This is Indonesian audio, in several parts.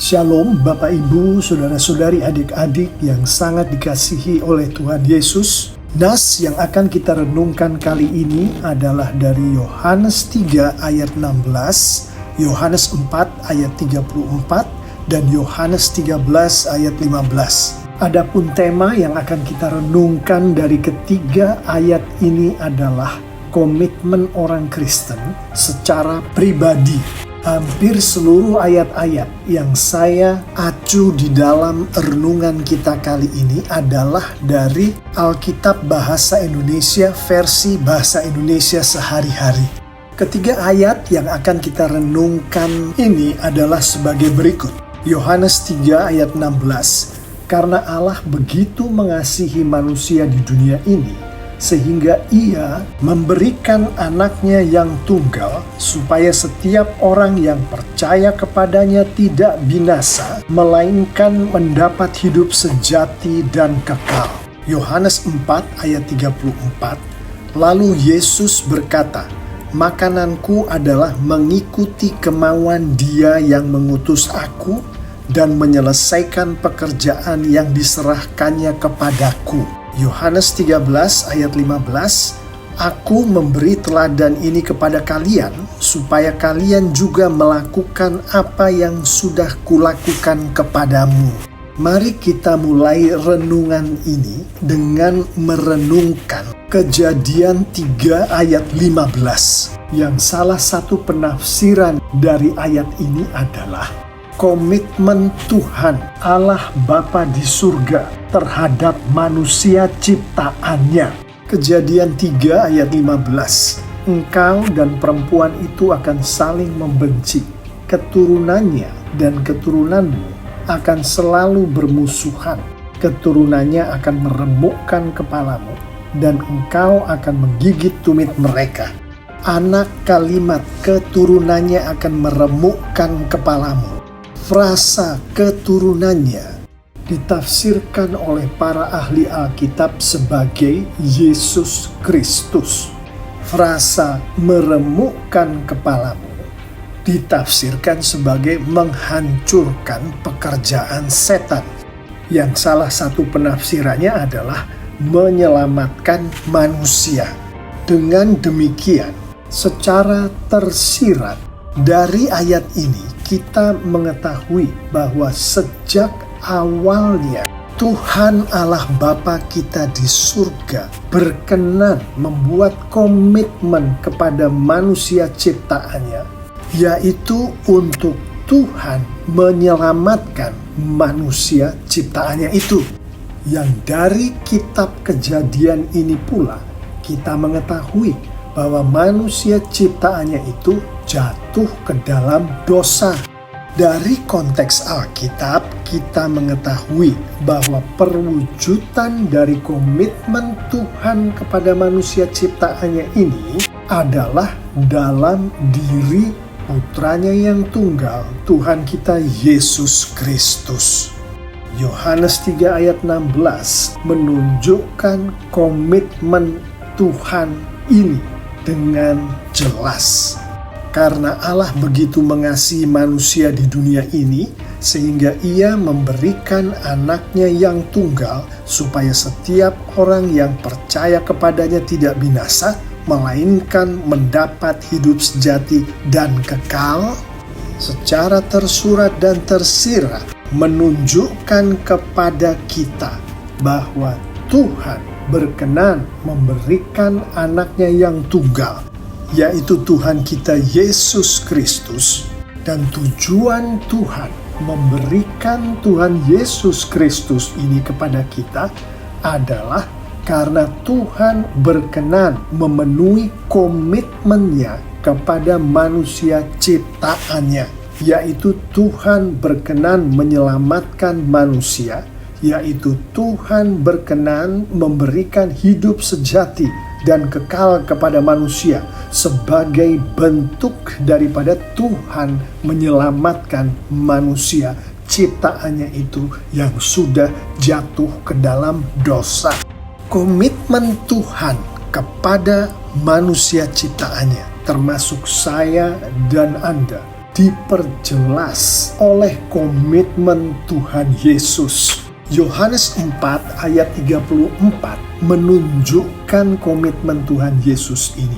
Shalom Bapak Ibu, Saudara-saudari, adik-adik yang sangat dikasihi oleh Tuhan Yesus. Nas yang akan kita renungkan kali ini adalah dari Yohanes 3 ayat 16, Yohanes 4 ayat 34, dan Yohanes 13 ayat 15. Adapun tema yang akan kita renungkan dari ketiga ayat ini adalah komitmen orang Kristen secara pribadi. Hampir seluruh ayat-ayat yang saya acu di dalam renungan kita kali ini adalah dari Alkitab Bahasa Indonesia versi Bahasa Indonesia sehari-hari. Ketiga ayat yang akan kita renungkan ini adalah sebagai berikut. Yohanes 3 ayat 16. Karena Allah begitu mengasihi manusia di dunia ini, sehingga Ia memberikan anaknya yang tunggal, supaya setiap orang yang percaya kepadanya tidak binasa, melainkan mendapat hidup sejati dan kekal. Yohanes 4 ayat 34. Lalu Yesus berkata, "Makananku adalah mengikuti kemauan Dia yang mengutus aku dan menyelesaikan pekerjaan yang diserahkannya kepadaku." Yohanes 13 ayat 15, "Aku memberi teladan ini kepada kalian, supaya kalian juga melakukan apa yang sudah kulakukan kepadamu." Mari kita mulai renungan ini dengan merenungkan Kejadian 3 ayat 15. Yang salah satu penafsiran dari ayat ini adalah komitmen Tuhan Allah Bapa di surga terhadap manusia ciptaannya. Kejadian 3 ayat 15. "Engkau dan perempuan itu akan saling membenci. Keturunannya dan keturunanmu akan selalu bermusuhan. Keturunannya akan meremukkan kepalamu, dan engkau akan menggigit tumit mereka." Anak kalimat keturunannya akan meremukkan kepalamu. Frasa keturunannya ditafsirkan oleh para ahli Alkitab sebagai Yesus Kristus. Frasa meremukkan kepalamu ditafsirkan sebagai menghancurkan pekerjaan setan, yang salah satu penafsirannya adalah menyelamatkan manusia. Dengan demikian, secara tersirat dari ayat ini kita mengetahui bahwa sejak awalnya Tuhan Allah Bapa kita di surga berkenan membuat komitmen kepada manusia ciptaannya, yaitu untuk Tuhan menyelamatkan manusia ciptaannya itu. Yang dari kitab Kejadian ini pula kita mengetahui bahwa manusia ciptaannya itu jatuh ke dalam dosa. Dari konteks Alkitab, kita mengetahui bahwa perwujudan dari komitmen Tuhan kepada manusia ciptaannya ini adalah dalam diri putranya yang tunggal, Tuhan kita Yesus Kristus. Yohanes 3 ayat 16 menunjukkan komitmen Tuhan ini dengan jelas. Karena Allah begitu mengasihi manusia di dunia ini, sehingga Ia memberikan anaknya yang tunggal, supaya setiap orang yang percaya kepadanya tidak binasa, melainkan mendapat hidup sejati dan kekal. Secara tersurat dan tersirat menunjukkan kepada kita bahwa Tuhan berkenan memberikan anaknya yang tunggal, yaitu Tuhan kita Yesus Kristus. Dan tujuan Tuhan memberikan Tuhan Yesus Kristus ini kepada kita adalah karena Tuhan berkenan memenuhi komitmennya kepada manusia ciptaannya, yaitu Tuhan berkenan menyelamatkan manusia, yaitu Tuhan berkenan memberikan hidup sejati dan kekal kepada manusia sebagai bentuk daripada Tuhan menyelamatkan manusia ciptaannya itu yang sudah jatuh ke dalam dosa. Komitmen Tuhan kepada manusia ciptaannya, termasuk saya dan Anda, diperjelas oleh komitmen Tuhan Yesus. Yohanes 4 ayat 34 menunjukkan komitmen Tuhan Yesus ini.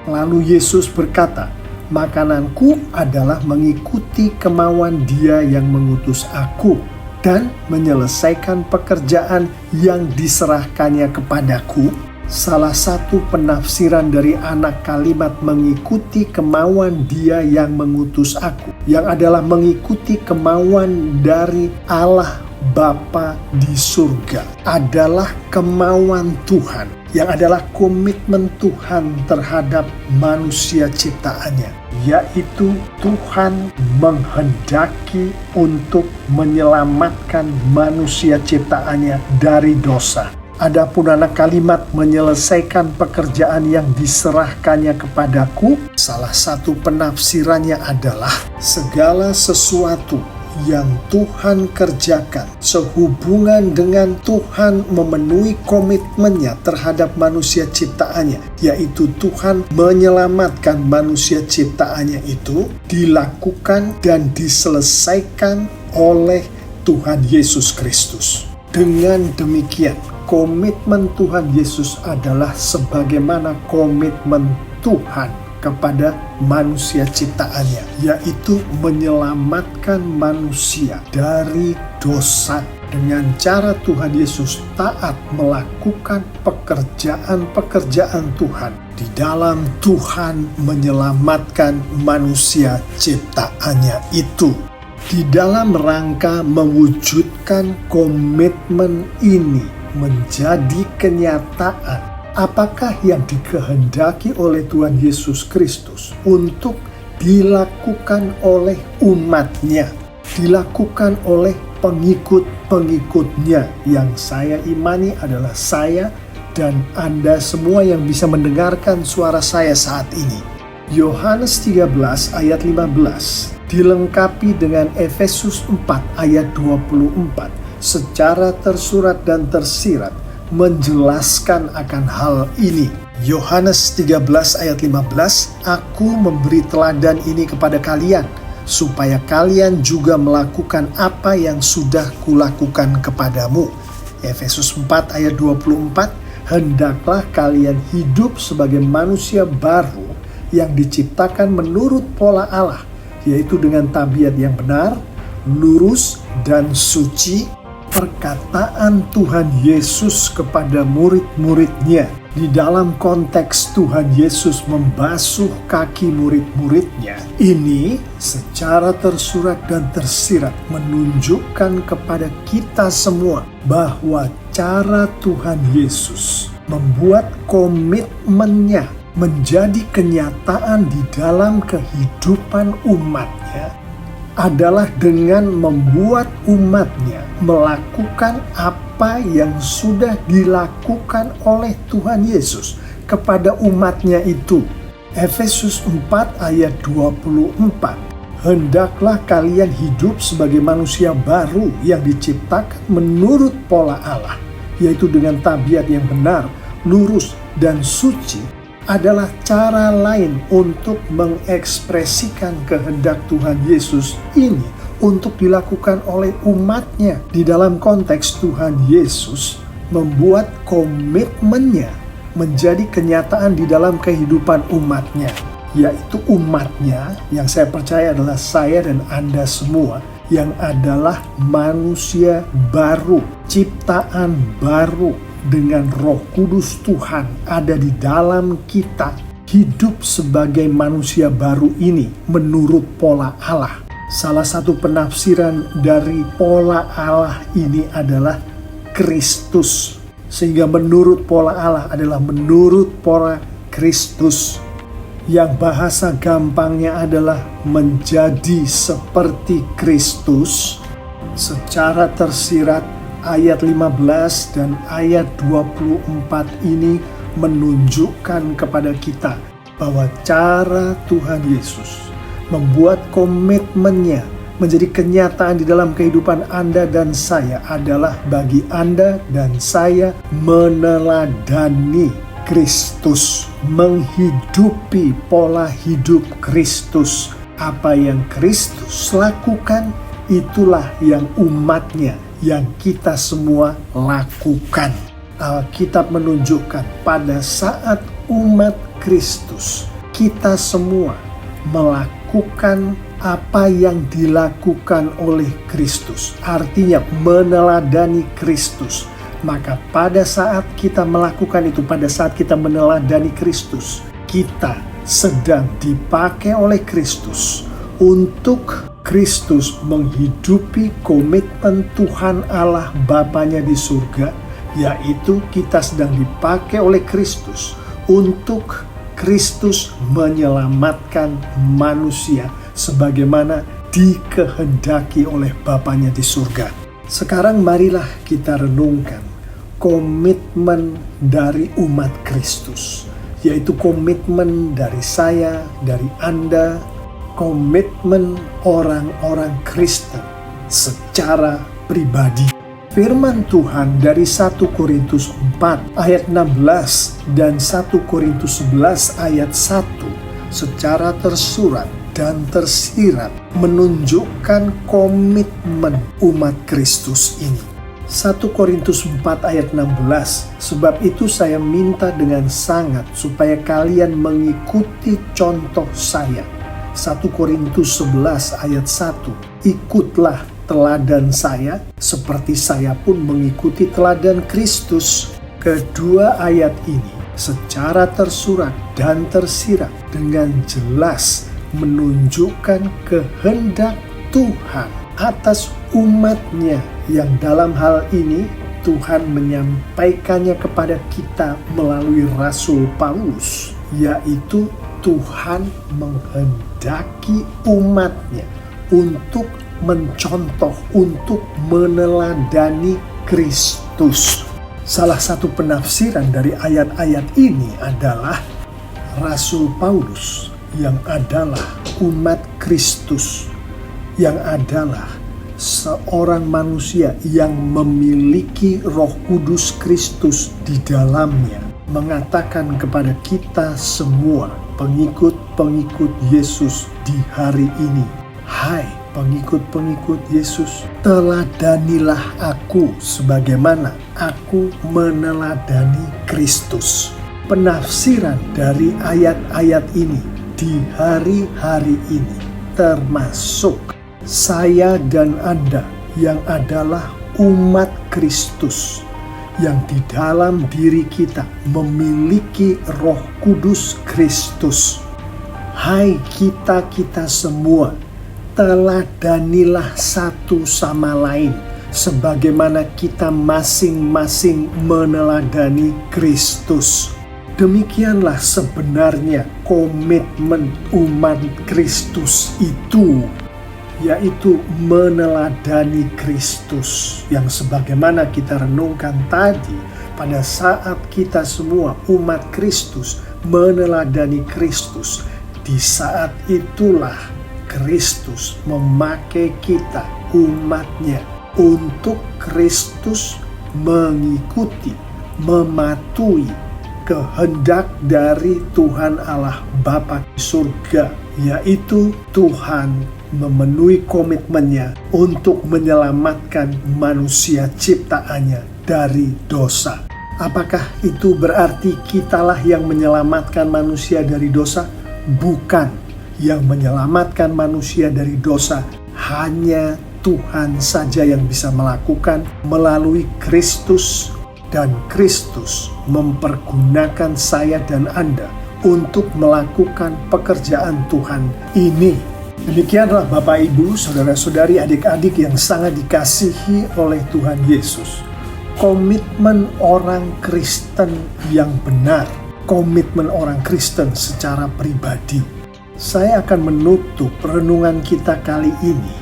Lalu Yesus berkata, "Makananku adalah mengikuti kemauan Dia yang mengutus aku dan menyelesaikan pekerjaan yang diserahkannya kepadaku." Salah satu penafsiran dari anak kalimat mengikuti kemauan Dia yang mengutus aku, yang adalah mengikuti kemauan dari Allah Bapa di surga, adalah kemauan Tuhan, yang adalah komitmen Tuhan terhadap manusia ciptaannya, yaitu Tuhan menghendaki untuk menyelamatkan manusia ciptaannya dari dosa. Adapun anak kalimat menyelesaikan pekerjaan yang diserahkannya kepadaku, salah satu penafsirannya adalah segala sesuatu yang Tuhan kerjakan sehubungan dengan Tuhan memenuhi komitmennya terhadap manusia ciptaannya, yaitu Tuhan menyelamatkan manusia ciptaannya itu dilakukan dan diselesaikan oleh Tuhan Yesus Kristus. Dengan demikian, komitmen Tuhan Yesus adalah sebagaimana komitmen Tuhan kepada manusia ciptaannya, yaitu menyelamatkan manusia dari dosa. Dengan cara Tuhan Yesus taat melakukan pekerjaan-pekerjaan Tuhan di dalam Tuhan menyelamatkan manusia ciptaannya itu. Di dalam rangka mewujudkan komitmen ini menjadi kenyataan, apakah yang dikehendaki oleh Tuhan Yesus Kristus untuk dilakukan oleh umatnya, dilakukan oleh pengikut-pengikutnya, yang saya imani adalah saya dan Anda semua yang bisa mendengarkan suara saya saat ini. Yohanes 13 ayat 15 dilengkapi dengan Efesus 4 ayat 24 secara tersurat dan tersirat menjelaskan akan hal ini. Yohanes 13 ayat 15, "Aku memberi teladan ini kepada kalian, supaya kalian juga melakukan apa yang sudah kulakukan kepadamu." Efesus 4 ayat 24, "Hendaklah kalian hidup sebagai manusia baru yang diciptakan menurut pola Allah, yaitu dengan tabiat yang benar, lurus, dan suci." Perkataan Tuhan Yesus kepada murid-muridnya di dalam konteks Tuhan Yesus membasuh kaki murid-muridnya ini secara tersurat dan tersirat menunjukkan kepada kita semua bahwa cara Tuhan Yesus membuat komitmennya menjadi kenyataan di dalam kehidupan umatnya adalah dengan membuat umatnya melakukan apa yang sudah dilakukan oleh Tuhan Yesus kepada umatnya itu. Efesus 4 ayat 24, "Hendaklah kalian hidup sebagai manusia baru yang diciptakan menurut pola Allah, yaitu dengan tabiat yang benar, lurus, dan suci," adalah cara lain untuk mengekspresikan kehendak Tuhan Yesus ini untuk dilakukan oleh umatnya. Di dalam konteks Tuhan Yesus membuat komitmennya menjadi kenyataan di dalam kehidupan umatnya, yaitu umatnya yang saya percaya adalah saya dan Anda semua, yang adalah manusia baru, ciptaan baru, dengan Roh Kudus Tuhan ada di dalam kita, hidup sebagai manusia baru ini menurut pola Allah. Salah satu penafsiran dari pola Allah ini adalah Kristus, sehingga menurut pola Allah adalah menurut pola Kristus, yang bahasa gampangnya adalah menjadi seperti Kristus. Secara tersirat ayat 15 dan ayat 24 ini menunjukkan kepada kita bahwa cara Tuhan Yesus membuat komitmennya menjadi kenyataan di dalam kehidupan Anda dan saya adalah bagi Anda dan saya meneladani Kristus, menghidupi pola hidup Kristus Apa yang Kristus lakukan, itulah yang umatnya, yang kita semua lakukan. Alkitab menunjukkan pada saat umat Kristus, kita semua melakukan apa yang dilakukan oleh Kristus. Artinya meneladani Kristus. Maka pada saat kita melakukan itu, pada saat kita meneladani Kristus, kita sedang dipakai oleh Kristus untuk Kristus menghidupi komitmen Tuhan Allah Bapanya di surga, yaitu kita sedang dipakai oleh Kristus untuk Kristus menyelamatkan manusia sebagaimana dikehendaki oleh Bapanya di surga. Sekarang marilah kita renungkan komitmen dari umat Kristus, yaitu komitmen dari saya, dari Anda, komitmen orang-orang Kristen secara pribadi. Firman Tuhan dari 1 Korintus 4 ayat 16 dan 1 Korintus 11 ayat 1 secara tersurat dan tersirat menunjukkan komitmen umat Kristus ini. 1 Korintus 4 ayat 16, sebab itu saya minta dengan sangat supaya kalian mengikuti contoh saya. 1 Korintus 11 ayat 1, ikutlah teladan saya seperti saya pun mengikuti teladan Kristus. Kedua ayat ini secara tersurat dan tersirat dengan jelas menunjukkan kehendak Tuhan atas umatnya, yang dalam hal ini Tuhan menyampaikannya kepada kita melalui Rasul Paulus, yaitu Tuhan menghendaki umatnya untuk mencontoh, untuk meneladani Kristus. Salah satu penafsiran dari ayat-ayat ini adalah Rasul Paulus yang adalah umat Kristus, yang adalah seorang manusia yang memiliki Roh Kudus Kristus di dalamnya, mengatakan kepada kita semua pengikut-pengikut Yesus di hari ini, hai pengikut-pengikut Yesus, teladanilah aku sebagaimana aku meneladani Kristus. Penafsiran dari ayat-ayat ini di hari-hari ini termasuk saya dan Anda yang adalah umat Kristus, yang di dalam diri kita memiliki Roh Kudus Kristus. Hai kita semua, teladanilah satu sama lain sebagaimana kita masing-masing meneladani Kristus. Demikianlah sebenarnya komitmen umat Kristus itu, yaitu meneladani Kristus, yang sebagaimana kita renungkan tadi, pada saat kita semua umat Kristus meneladani Kristus, di saat itulah Kristus memakai kita umatnya untuk Kristus mengikuti, mematuhi kehendak dari Tuhan Allah Bapa di surga, yaitu Tuhan memenuhi komitmennya untuk menyelamatkan manusia ciptaannya dari dosa. Apakah itu berarti kitalah yang menyelamatkan manusia dari dosa? Bukan. Yang menyelamatkan manusia dari dosa hanya Tuhan saja yang bisa melakukan melalui Kristus, dan Kristus mempergunakan saya dan Anda untuk melakukan pekerjaan Tuhan ini. Demikianlah Bapak, Ibu, saudara-saudari, adik-adik yang sangat dikasihi oleh Tuhan Yesus. Komitmen orang Kristen yang benar, komitmen orang Kristen secara pribadi. Saya akan menutup renungan kita kali ini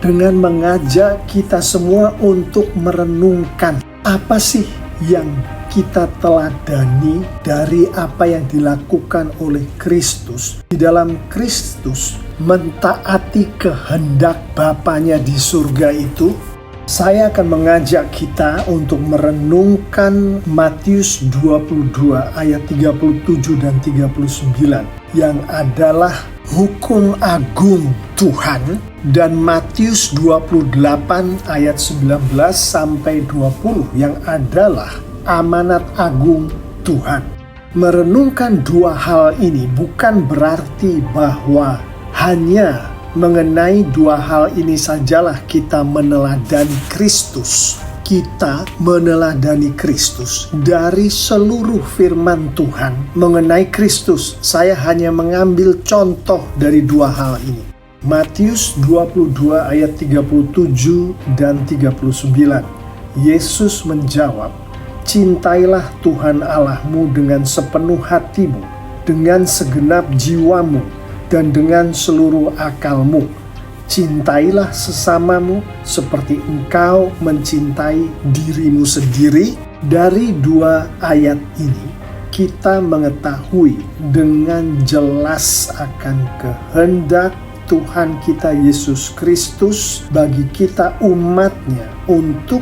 dengan mengajak kita semua untuk merenungkan apa sih yang kita teladani dari apa yang dilakukan oleh Kristus. Di dalam Kristus mentaati kehendak Bapanya di surga itu, saya akan mengajak kita untuk merenungkan Matius 22 ayat 37 dan 39, yang adalah hukum agung Tuhan, dan Matius 28 ayat 19 sampai 20 yang adalah amanat agung Tuhan. Merenungkan dua hal ini bukan berarti bahwa hanya mengenai dua hal ini sajalah kita meneladani Kristus. Kita meneladani Kristus dari seluruh firman Tuhan mengenai Kristus. Saya hanya mengambil contoh dari dua hal ini. Matius 22 ayat 37 dan 39. Yesus menjawab, "Cintailah Tuhan Allahmu dengan sepenuh hatimu, dengan segenap jiwamu, dan dengan seluruh akalmu. Cintailah sesamamu seperti engkau mencintai dirimu sendiri." Dari dua ayat ini, kita mengetahui dengan jelas akan kehendak Tuhan kita Yesus Kristus bagi kita umatnya untuk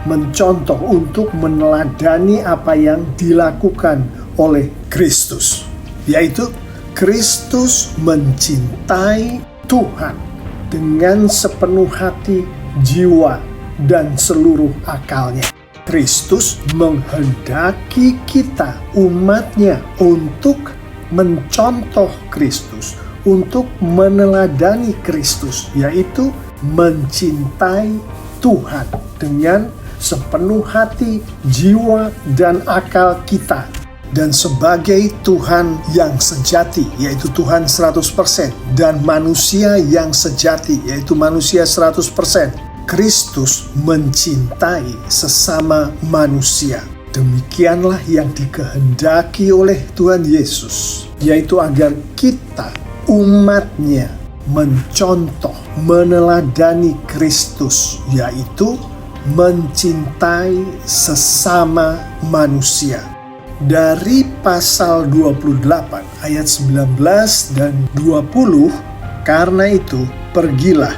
mencontoh, untuk meneladani apa yang dilakukan oleh Kristus, yaitu Kristus mencintai Tuhan dengan sepenuh hati, jiwa, dan seluruh akalnya. Kristus menghendaki kita, umatnya, untuk mencontoh Kristus, untuk meneladani Kristus, yaitu mencintai Tuhan dengan sepenuh hati, jiwa, dan akal kita. Dan sebagai Tuhan yang sejati, yaitu Tuhan 100%, dan manusia yang sejati, yaitu manusia 100%, Kristus mencintai sesama manusia. Demikianlah yang dikehendaki oleh Tuhan Yesus, yaitu agar kita, umatnya, mencontoh, meneladani Kristus, yaitu mencintai sesama manusia. Dari pasal 28 ayat 19 dan 20, "Karena itu pergilah,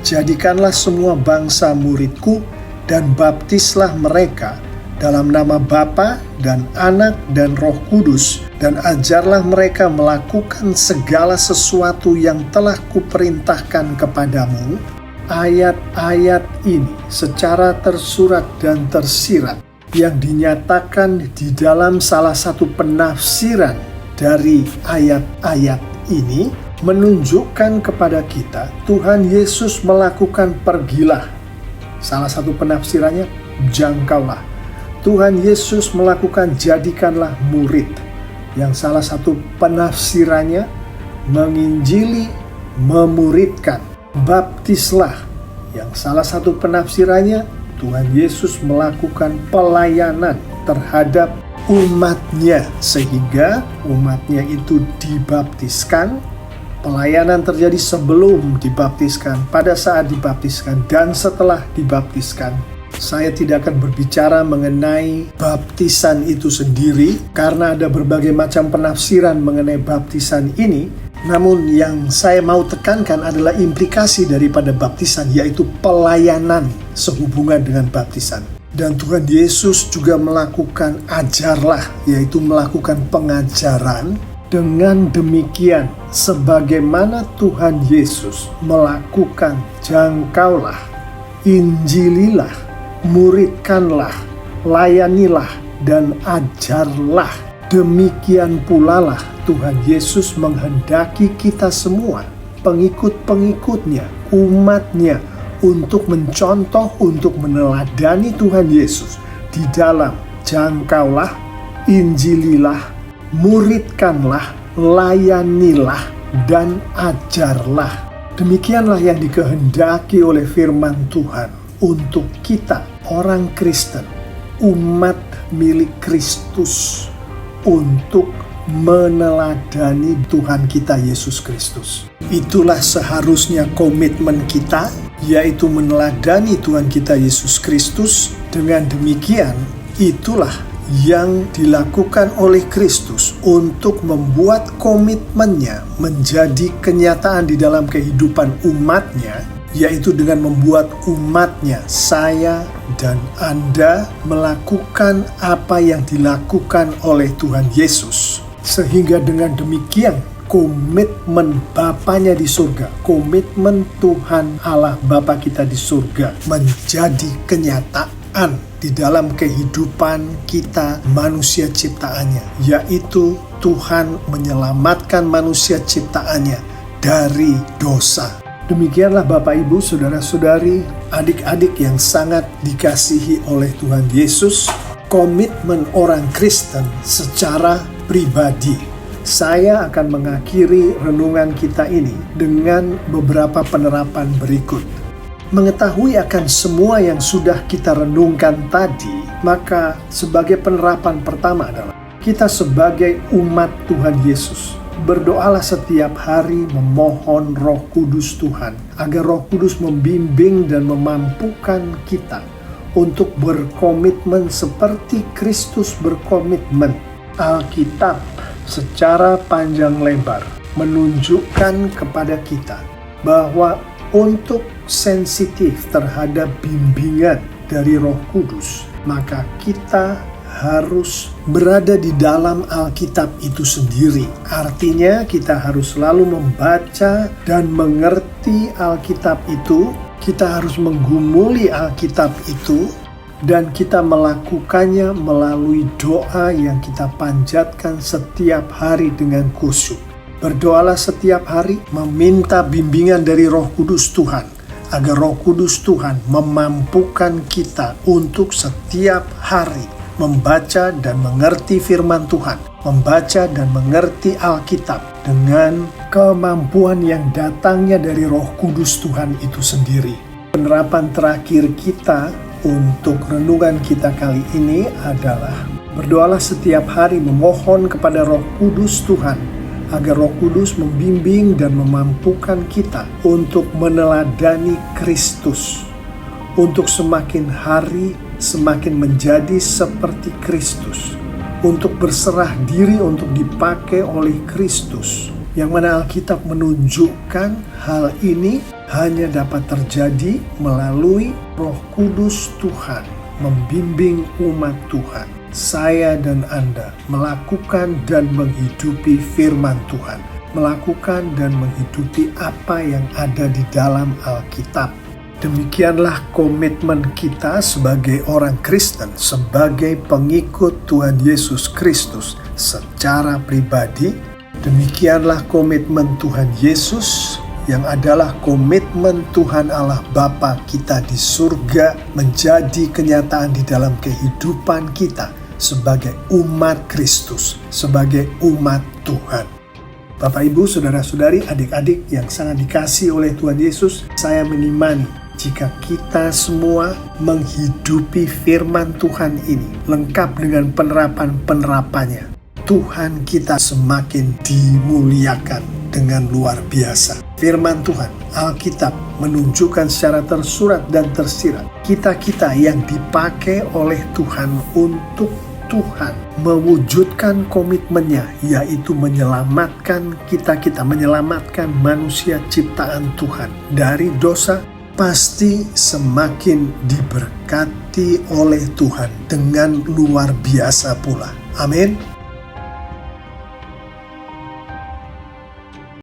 jadikanlah semua bangsa muridku, dan baptislah mereka dalam nama Bapa dan Anak dan Roh Kudus, dan ajarlah mereka melakukan segala sesuatu yang telah kuperintahkan kepadamu." Ayat-ayat ini secara tersurat dan tersirat yang dinyatakan di dalam salah satu penafsiran dari ayat-ayat ini menunjukkan kepada kita Tuhan Yesus melakukan pergilah. Salah satu penafsirannya jangkaulah. Tuhan Yesus melakukan jadikanlah murid. Yang salah satu penafsirannya menginjili, memuridkan. Baptislah. Yang salah satu penafsirannya Tuhan Yesus melakukan pelayanan terhadap umatnya, sehingga umatnya itu dibaptiskan. Pelayanan terjadi sebelum dibaptiskan, pada saat dibaptiskan, dan setelah dibaptiskan. Saya tidak akan berbicara mengenai baptisan itu sendiri, karena ada berbagai macam penafsiran mengenai baptisan ini. Namun yang saya mau tekankan adalah implikasi daripada baptisan, yaitu pelayanan sehubungan dengan baptisan. Dan Tuhan Yesus juga melakukan ajarlah, yaitu melakukan pengajaran. Dengan demikian, sebagaimana Tuhan Yesus melakukan jangkaulah, injililah, muridkanlah, layanilah, dan ajarlah, demikian pula lah Tuhan Yesus menghendaki kita semua, pengikut-pengikutnya, umatnya, untuk mencontoh, untuk meneladani Tuhan Yesus di dalam jangkaulah, injililah, muridkanlah, layanilah, dan ajarlah. Demikianlah yang dikehendaki oleh firman Tuhan untuk kita, orang Kristen, umat milik Kristus, untuk meneladani Tuhan kita Yesus Kristus. Itulah seharusnya komitmen kita, yaitu meneladani Tuhan kita Yesus Kristus. Dengan demikian, itulah yang dilakukan oleh Kristus untuk membuat komitmennya menjadi kenyataan di dalam kehidupan umatnya, yaitu dengan membuat umatnya, saya dan Anda, melakukan apa yang dilakukan oleh Tuhan Yesus. Sehingga dengan demikian komitmen Bapanya di surga, komitmen Tuhan Allah Bapa kita di surga menjadi kenyataan di dalam kehidupan kita manusia ciptaannya, yaitu Tuhan menyelamatkan manusia ciptaannya dari dosa. Demikianlah Bapak Ibu, saudara-saudari, adik-adik yang sangat dikasihi oleh Tuhan Yesus, komitmen orang Kristen secara pribadi. Saya akan mengakhiri renungan kita ini dengan beberapa penerapan berikut. Mengetahui akan semua yang sudah kita renungkan tadi, maka sebagai penerapan pertama adalah kita sebagai umat Tuhan Yesus, berdoalah setiap hari memohon Roh Kudus Tuhan, agar Roh Kudus membimbing dan memampukan kita untuk berkomitmen seperti Kristus berkomitmen. Alkitab secara panjang lebar menunjukkan kepada kita bahwa untuk sensitif terhadap bimbingan dari Roh Kudus, maka kita harus berada di dalam Alkitab itu sendiri. Artinya kita harus selalu membaca dan mengerti Alkitab itu, kita harus menggumuli Alkitab itu, dan kita melakukannya melalui doa yang kita panjatkan setiap hari dengan khusyuk. Berdoalah setiap hari, meminta bimbingan dari Roh Kudus Tuhan, agar Roh Kudus Tuhan memampukan kita untuk setiap hari membaca dan mengerti firman Tuhan, membaca dan mengerti Alkitab dengan kemampuan yang datangnya dari Roh Kudus Tuhan itu sendiri. Penerapan terakhir kita untuk renungan kita kali ini adalah berdoalah setiap hari memohon kepada Roh Kudus Tuhan, agar Roh Kudus membimbing dan memampukan kita untuk meneladani Kristus, untuk semakin hari semakin menjadi seperti Kristus, untuk berserah diri untuk dipakai oleh Kristus, yang mana Alkitab menunjukkan hal ini hanya dapat terjadi melalui Roh Kudus Tuhan membimbing umat Tuhan, saya dan Anda, melakukan dan menghidupi firman Tuhan, melakukan dan menghidupi apa yang ada di dalam Alkitab. Demikianlah komitmen kita sebagai orang Kristen, sebagai pengikut Tuhan Yesus Kristus secara pribadi. Demikianlah komitmen Tuhan Yesus yang adalah komitmen Tuhan Allah Bapa kita di surga menjadi kenyataan di dalam kehidupan kita sebagai umat Kristus, sebagai umat Tuhan. Bapak, Ibu, saudara-saudari, adik-adik yang sangat dikasihi oleh Tuhan Yesus, saya mengimani jika kita semua menghidupi firman Tuhan ini lengkap dengan penerapan-penerapannya, Tuhan kita semakin dimuliakan dengan luar biasa. Firman Tuhan, Alkitab, menunjukkan secara tersurat dan tersirat kita-kita yang dipakai oleh Tuhan untuk Tuhan mewujudkan komitmennya, yaitu menyelamatkan kita-kita, menyelamatkan manusia ciptaan Tuhan dari dosa, pasti semakin diberkati oleh Tuhan dengan luar biasa pula. Amin.